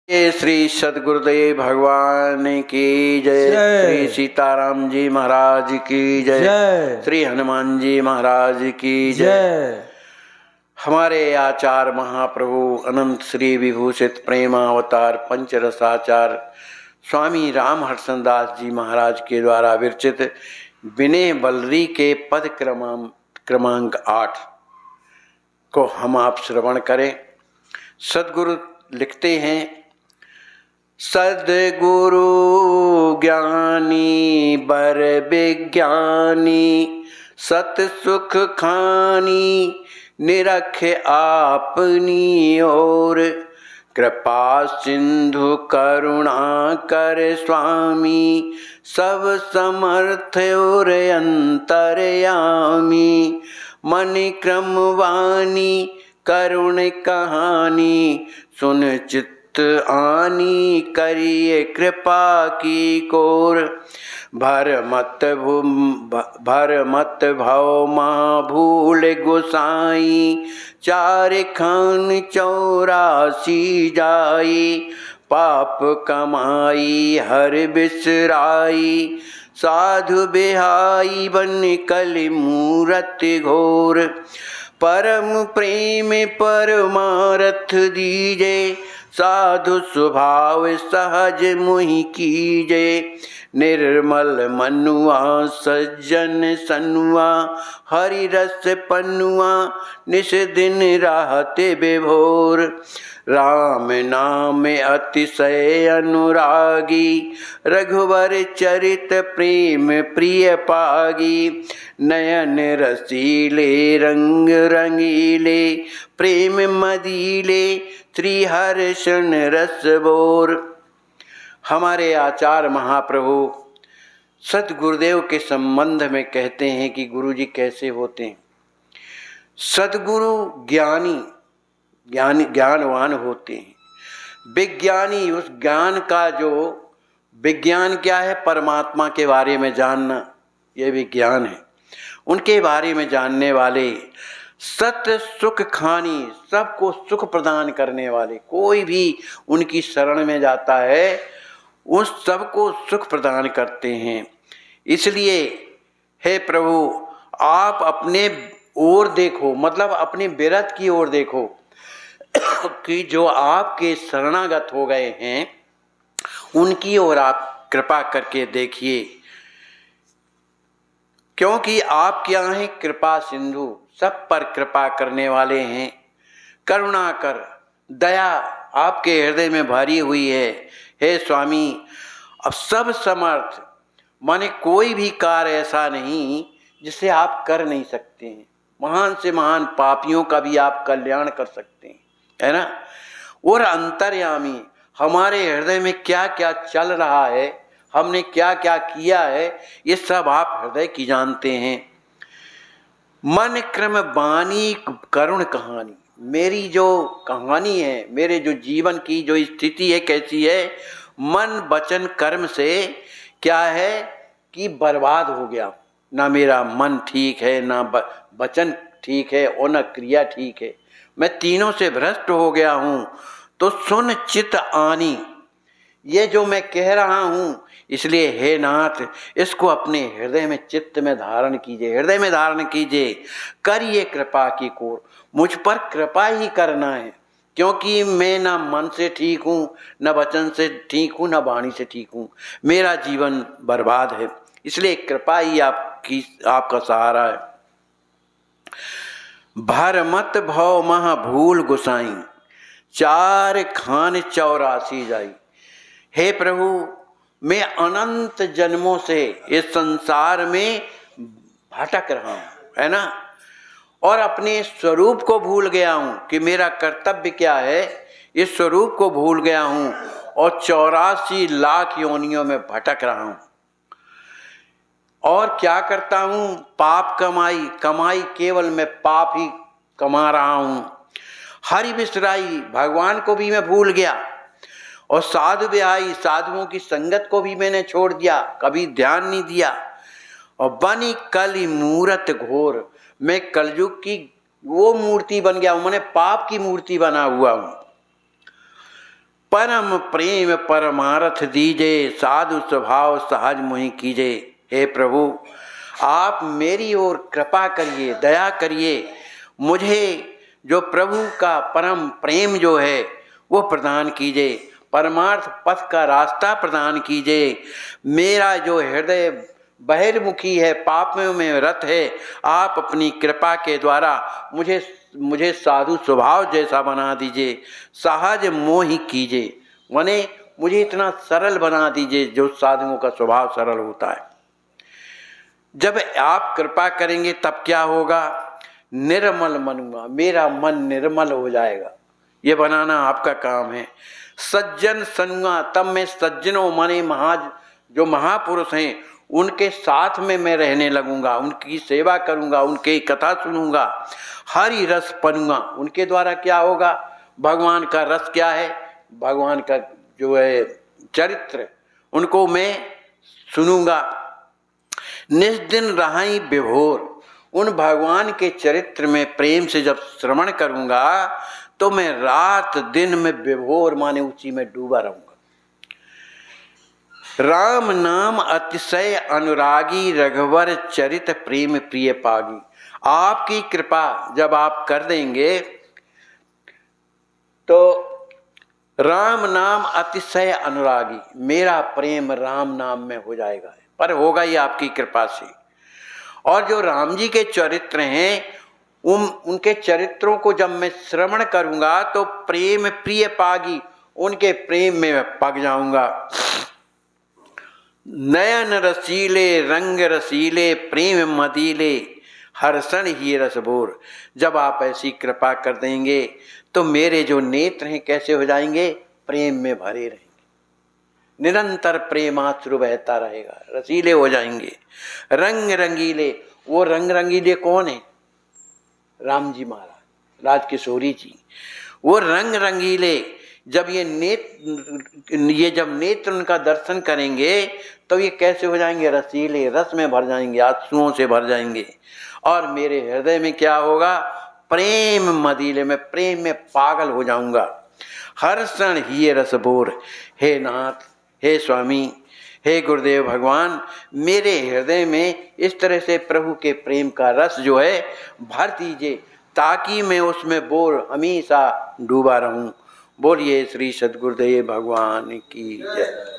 जय श्री सद्गुरुदेव भगवान की जय। श्री सीताराम जी महाराज की जय। श्री हनुमान जी महाराज की जय। हमारे आचार्य महाप्रभु अनंत श्री विभूषित प्रेमावतार पंचरसाचार स्वामी राम हर्षदास जी महाराज के द्वारा विरचित विनय बलरी के पद क्रमांक 8 को हम आप श्रवण करें। सद्गुरु लिखते हैं, सद्गुरु ज्ञानी बर विज्ञानी सत सुख खानी निरख आपनी ओर कृपा सिंधु करुणा कर स्वामी सब समर्थ और अंतर्यामी मन क्रम वाणी करुण कहानी सुन चित्त आनी करिए कृपा की कोर भर मत भव महाभूल गोसाई चार खान 84 जाई पाप कमाई हर बिसराई साधु बिहाई बन कलि मूरत घोर परम प्रेम परमारथ दीजे साधु स्वभाव सहज मुहि कीजे निर्मल मनुआ सज्जन सनुआ हरि रस पनुआ निस दिन रहते विभोर राम नाम अतिशय अनुरागी रघुवर चरित प्रेम प्रिय पागी नयन रसीले रंग रंगीले प्रेम मदीले श्री हर्षण रस बोर। हमारे आचार्य महाप्रभु सद्गुरुदेव के संबंध में कहते हैं कि गुरु जी कैसे होते हैं। सद्गुरु ज्ञानवान होते हैं। विज्ञानी, उस ज्ञान का जो विज्ञान क्या है, परमात्मा के बारे में जानना, ये विज्ञान है। उनके बारे में जानने वाले सत सुख खानी, सबको सुख प्रदान करने वाले, कोई भी उनकी शरण में जाता है उस सबको सुख प्रदान करते हैं। इसलिए हे प्रभु आप अपने ओर देखो, मतलब अपने बिरत की ओर देखो कि जो आपके शरणागत हो गए हैं उनकी ओर आप कृपा करके देखिए, क्योंकि आप क्या हैं, कृपा सिंधु, सब पर कृपा करने वाले हैं। करुणा कर, दया आपके हृदय में भरी हुई है। हे स्वामी, अब सब समर्थ, माने कोई भी कार्य ऐसा नहीं जिसे आप कर नहीं सकते हैं। महान से महान पापियों का भी आप कल्याण कर सकते हैं, है ना। और अंतर्यामी, हमारे हृदय में क्या क्या चल रहा है, हमने क्या क्या किया है, ये सब आप हृदय की जानते हैं। मन क्रम बानी करुण कहानी, मेरी जो कहानी है, मेरे जो जीवन की जो स्थिति है कैसी है, मन वचन कर्म से क्या है कि बर्बाद हो गया। ना मेरा मन ठीक है, ना वचन ठीक है और ना क्रिया ठीक है, मैं तीनों से भ्रष्ट हो गया हूँ। तो सुन चित आनी, ये जो मैं कह रहा हूँ, इसलिए हे नाथ इसको अपने हृदय में चित्त में धारण कीजिए, हृदय में धारण कीजिए। करिए कृपा की कोर, मुझ पर कृपा ही करना है, क्योंकि मैं ना मन से ठीक हूँ, न वचन से ठीक हूँ, न वाणी से ठीक हूँ, मेरा जीवन बर्बाद है। इसलिए कृपा ही आपका सहारा है। भर मत भव महा भूल गुसाई चार खान 84 जाई। हे प्रभु, मैं अनंत जन्मों से इस संसार में भटक रहा हूँ, है ना, और अपने स्वरूप को भूल गया हूँ कि मेरा कर्तव्य क्या है। इस स्वरूप को भूल गया हूँ और 84 लाख योनियों में भटक रहा हूँ। और क्या करता हूँ, पाप कमाई केवल मैं पाप ही कमा रहा हूँ। हरि बिसराई, भगवान को भी मैं भूल गया, और साधु बिहाई, साधुओं की संगत को भी मैंने छोड़ दिया, कभी ध्यान नहीं दिया। और बनी कलि मूरत घोर, मैं कलयुग की वो मूर्ति बन गया हूं, मैंने पाप की मूर्ति बना हुआ हूं। परम प्रेम परमार्थ दीजे, साधु स्वभाव सहज मोहि कीजे। हे प्रभु, आप मेरी ओर कृपा करिए, दया करिए, मुझे जो प्रभु का परम प्रेम जो है वो प्रदान कीजिए, परमार्थ पथ का रास्ता प्रदान कीजिए। मेरा जो हृदय बहिर्मुखी है, पापों में रत है, आप अपनी कृपा के द्वारा मुझे साधु स्वभाव जैसा बना दीजिए, सहज मोहि कीजिए, माने मुझे इतना सरल बना दीजिए जो साधुओं का स्वभाव सरल होता है। जब आप कृपा करेंगे तब क्या होगा? निर्मल मनुआ, मेरा मन निर्मल हो जाएगा, ये बनाना आपका काम है। सज्जन सनुआ, तब मैं सज्जनों माने जो महापुरुष हैं उनके साथ में मैं रहने लगूंगा, उनकी सेवा करूंगा, उनकी कथा सुनूंगा। हरि रस पनुआ, उनके द्वारा क्या होगा? भगवान का रस क्या है? भगवान का जो है चरित्र, उनको मैं सुनूंगा। निस्दिन रहाई विभोर, उन भगवान के चरित्र में प्रेम से जब श्रवण करूंगा तो मैं रात दिन में विभोर माने उसी में डूबा रहूंगा। राम नाम अतिशय अनुरागी, रघुवर चरित प्रेम प्रिय पागी। आपकी कृपा जब आप कर देंगे तो राम नाम अतिशय अनुरागी, मेरा प्रेम राम नाम में हो जाएगा, पर होगा ही आपकी कृपा से। और जो राम जी के चरित्र हैं उनके चरित्रों को जब मैं श्रवण करूंगा तो प्रेम प्रिय पागी, उनके प्रेम में पग जाऊंगा। नयन रसीले रंग रसीले, प्रेम मदीले, हर्षण ही रसभोर। जब आप ऐसी कृपा कर देंगे तो मेरे जो नेत्र हैं कैसे हो जाएंगे? प्रेम में भरे रहेंगे, निरंतर प्रेमाश्रु बहता रहेगा, रसीले हो जाएंगे। रंग रंगीले, वो रंग रंगीले कौन है? राम जी महाराज, राजकिशोरी जी। वो रंग रंगीले जब जब नेत्र उनका दर्शन करेंगे तो ये कैसे हो जाएंगे? रसीले, रस में भर जाएंगे, आंसुओं से भर जाएंगे। और मेरे हृदय में क्या होगा? प्रेम मदीले में, प्रेम में पागल हो जाऊंगा। हर्षण ही रसभोर। हे नाथ, हे स्वामी, हे गुरुदेव भगवान, मेरे हृदय में इस तरह से प्रभु के प्रेम का रस जो है भर दीजिए, ताकि मैं उसमें बोर हमेशा डूबा रहूं। बोलिए श्री सद्गुरुदेव भगवान की जय।